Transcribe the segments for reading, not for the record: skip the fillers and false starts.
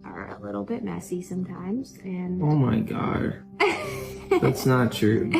are a little bit messy sometimes, and oh my god, that's not true.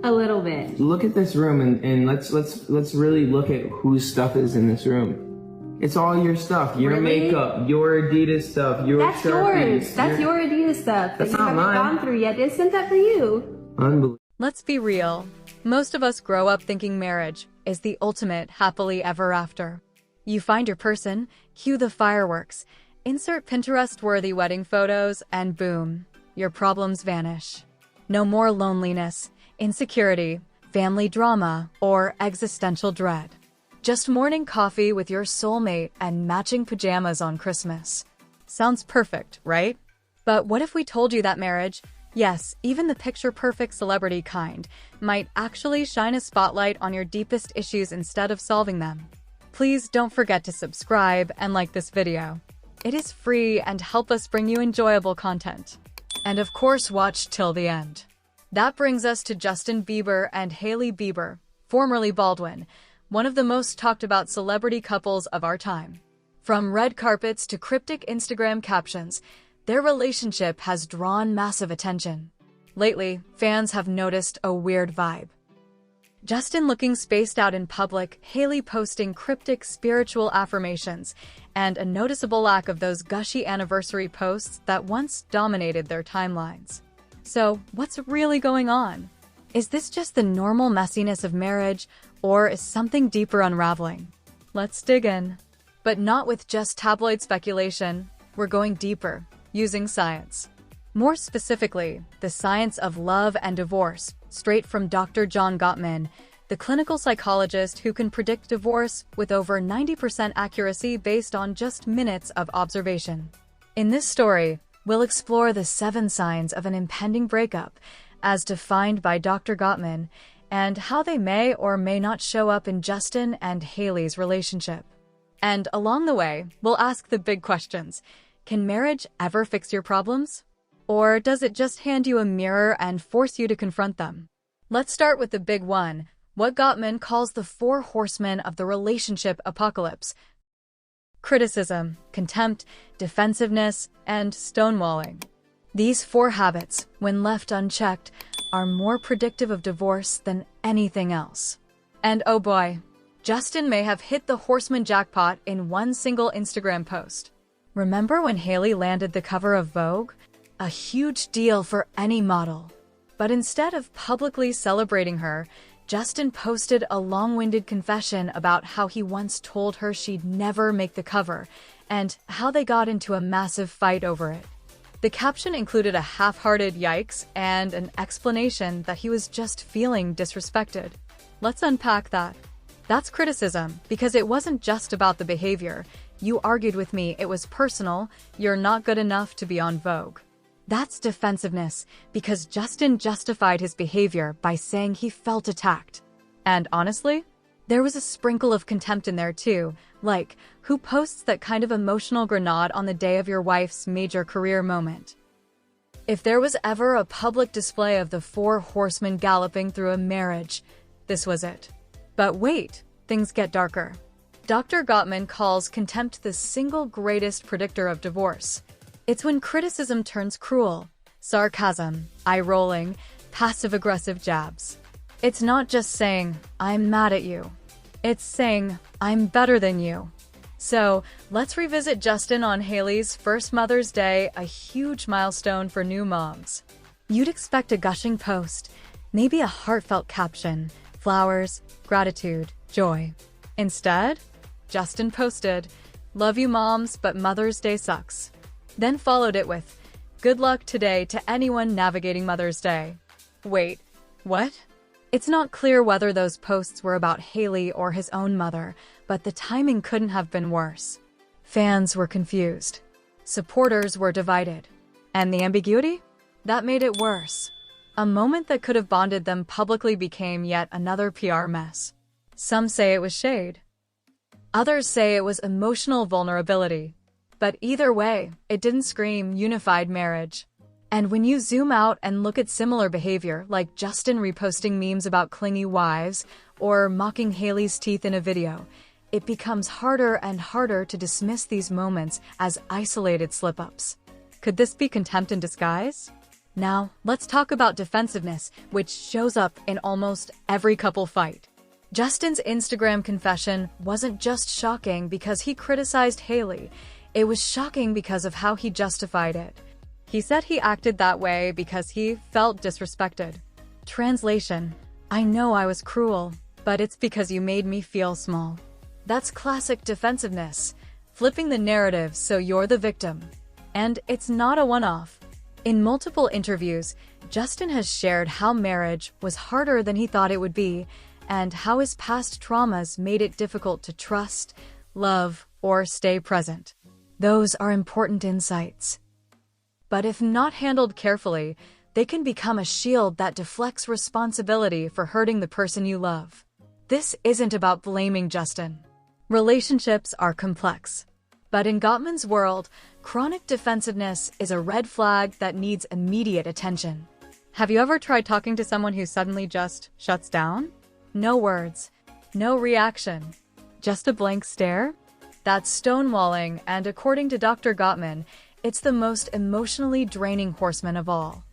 A little bit. Look at this room and let's really look at whose stuff is in this room. It's all your stuff, your makeup, your Adidas stuff, your That's Sharpies, yours. That's your Adidas stuff that That's you not haven't mine. gone through yet. They sent that for you. Unbelievable. Let's be real. Most of us grow up thinking marriage is the ultimate happily ever after. You find your person, cue the fireworks, insert Pinterest-worthy wedding photos, and boom, your problems vanish. No more loneliness, insecurity, family drama, or existential dread. Just morning coffee with your soulmate and matching pajamas on Christmas. Sounds perfect, right? But what if we told you that marriage, yes, even the picture-perfect celebrity kind, might actually shine a spotlight on your deepest issues instead of solving them? Please don't forget to subscribe and like this video. It is free and help us bring you enjoyable content. And of course, watch till the end. That brings us to Justin Bieber and Hailey Bieber, formerly Baldwin, one of the most talked about celebrity couples of our time. From red carpets to cryptic Instagram captions, their relationship has drawn massive attention. Lately, fans have noticed a weird vibe. Justin looking spaced out in public, Hailey posting cryptic spiritual affirmations, and a noticeable lack of those gushy anniversary posts that once dominated their timelines. So, what's really going on? Is this just the normal messiness of marriage, or is something deeper unraveling? Let's dig in. But not with just tabloid speculation. We're going deeper, using science. More specifically, the science of love and divorce, straight from Dr. John Gottman, the clinical psychologist who can predict divorce with over 90% accuracy based on just minutes of observation. In this story, we'll explore the 7 signs of an impending breakup, as defined by Dr. Gottman, and how they may or may not show up in Justin and Hailey's relationship. And along the way, we'll ask the big questions. Can marriage ever fix your problems? Or does it just hand you a mirror and force you to confront them? Let's start with the big one, what Gottman calls the 4 horsemen of the relationship apocalypse: criticism, contempt, defensiveness, and stonewalling. These 4 habits, when left unchecked, are more predictive of divorce than anything else. And oh boy, Justin may have hit the horseman jackpot in one single Instagram post. Remember when Hailey landed the cover of Vogue? A huge deal for any model. But instead of publicly celebrating her, Justin posted a long-winded confession about how he once told her she'd never make the cover, and how they got into a massive fight over it. The caption included a half-hearted yikes and an explanation that he was just feeling disrespected. Let's unpack that. That's criticism, because it wasn't just about the behavior. You argued with me, it was personal, you're not good enough to be on Vogue. That's defensiveness, because Justin justified his behavior by saying he felt attacked. And honestly, there was a sprinkle of contempt in there too, like, who posts that kind of emotional grenade on the day of your wife's major career moment? If there was ever a public display of the 4 horsemen galloping through a marriage, this was it. But wait, things get darker. Dr. Gottman calls contempt the single greatest predictor of divorce. It's when criticism turns cruel, sarcasm, eye-rolling, passive-aggressive jabs. It's not just saying, I'm mad at you. It's saying, I'm better than you. So, let's revisit Justin on Hailey's first Mother's Day, a huge milestone for new moms. You'd expect a gushing post, maybe a heartfelt caption, flowers, gratitude, joy. Instead, Justin posted, "Love you moms, but Mother's Day sucks." Then followed it with, "Good luck today to anyone navigating Mother's Day." Wait, what? It's not clear whether those posts were about Hailey or his own mother, but the timing couldn't have been worse. Fans were confused. Supporters were divided. And the ambiguity? That made it worse. A moment that could have bonded them publicly became yet another PR mess. Some say it was shade. Others say it was emotional vulnerability. But either way, it didn't scream unified marriage. And when you zoom out and look at similar behavior, like Justin reposting memes about clingy wives or mocking Hailey's teeth in a video, it becomes harder and harder to dismiss these moments as isolated slip-ups. Could this be contempt in disguise? Now, let's talk about defensiveness, which shows up in almost every couple fight. Justin's Instagram confession wasn't just shocking because he criticized Hailey. It was shocking because of how he justified it. He said he acted that way because he felt disrespected. Translation: I know I was cruel, but it's because you made me feel small. That's classic defensiveness, flipping the narrative so you're the victim. And it's not a one-off. In multiple interviews, Justin has shared how marriage was harder than he thought it would be, and how his past traumas made it difficult to trust, love, or stay present. Those are important insights. But if not handled carefully, they can become a shield that deflects responsibility for hurting the person you love. This isn't about blaming Justin. Relationships are complex. But in Gottman's world, chronic defensiveness is a red flag that needs immediate attention. Have you ever tried talking to someone who suddenly just shuts down? No words, no reaction, just a blank stare? That's stonewalling, and according to Dr. Gottman, it's the most emotionally draining horseman of all.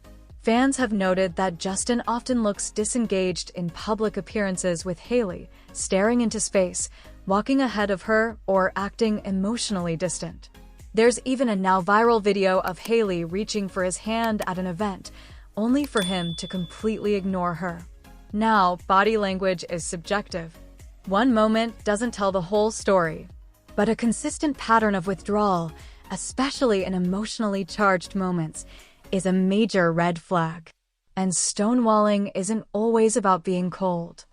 Fans have noted that Justin often looks disengaged in public appearances with Hailey, staring into space, walking ahead of her, or acting emotionally distant. There's even a now viral video of Hailey reaching for his hand at an event, only for him to completely ignore her. Now, body language is subjective. One moment doesn't tell the whole story. But a consistent pattern of withdrawal, especially in emotionally charged moments, is a major red flag. And stonewalling isn't always about being cold.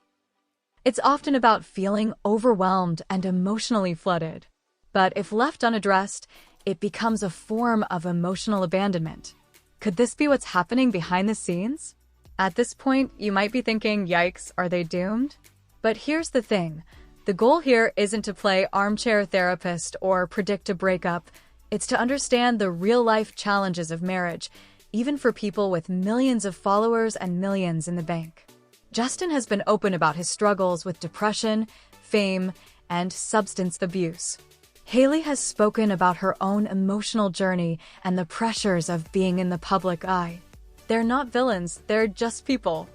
It's often about feeling overwhelmed and emotionally flooded. But if left unaddressed, it becomes a form of emotional abandonment. Could this be what's happening behind the scenes? At this point, you might be thinking, yikes, are they doomed? But here's the thing. The goal here isn't to play armchair therapist or predict a breakup. It's to understand the real-life challenges of marriage, even for people with millions of followers and millions in the bank. Justin has been open about his struggles with depression, fame, and substance abuse. Hailey has spoken about her own emotional journey and the pressures of being in the public eye. They're not villains, they're just people.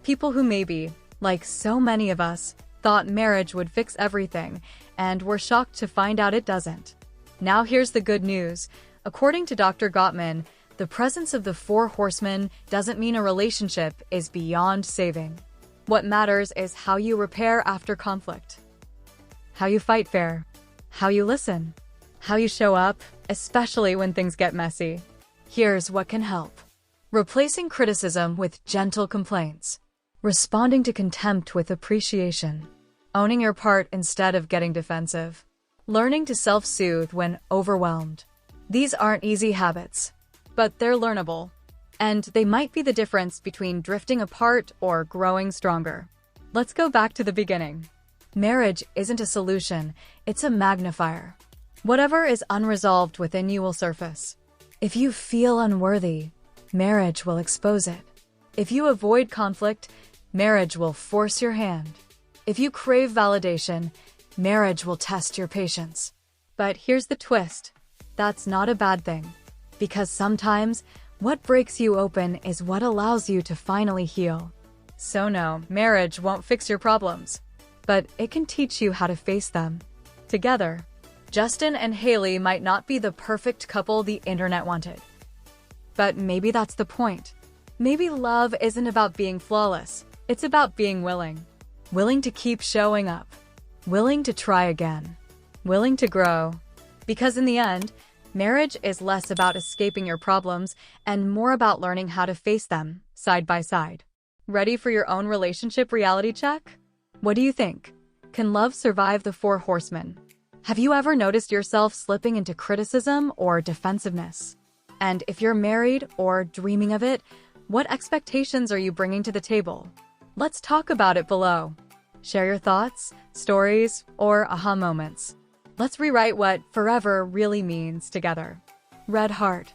People who maybe, like so many of us, thought marriage would fix everything, and were shocked to find out it doesn't. Now here's the good news. According to Dr. Gottman, the presence of the four horsemen doesn't mean a relationship is beyond saving. What matters is how you repair after conflict. How you fight fair. How you listen. How you show up, especially when things get messy. Here's what can help. Replacing criticism with gentle complaints. Responding to contempt with appreciation. Owning your part instead of getting defensive. Learning to self-soothe when overwhelmed. These aren't easy habits, but they're learnable. And they might be the difference between drifting apart or growing stronger. Let's go back to the beginning. Marriage isn't a solution, it's a magnifier. Whatever is unresolved within you will surface. If you feel unworthy, marriage will expose it. If you avoid conflict, marriage will force your hand. If you crave validation, marriage will test your patience. But here's the twist. That's not a bad thing. Because sometimes, what breaks you open is what allows you to finally heal. So no, marriage won't fix your problems. But it can teach you how to face them. Together. Justin and Hailey might not be the perfect couple the internet wanted. But maybe that's the point. Maybe love isn't about being flawless. It's about being willing. Willing to keep showing up. Willing to try again. Willing to grow. Because in the end, marriage is less about escaping your problems and more about learning how to face them, side by side. Ready for your own relationship reality check? What do you think? Can love survive the four horsemen? Have you ever noticed yourself slipping into criticism or defensiveness? And if you're married or dreaming of it, what expectations are you bringing to the table? Let's talk about it below. Share your thoughts, stories, or aha moments. Let's rewrite what forever really means together. Red Heart.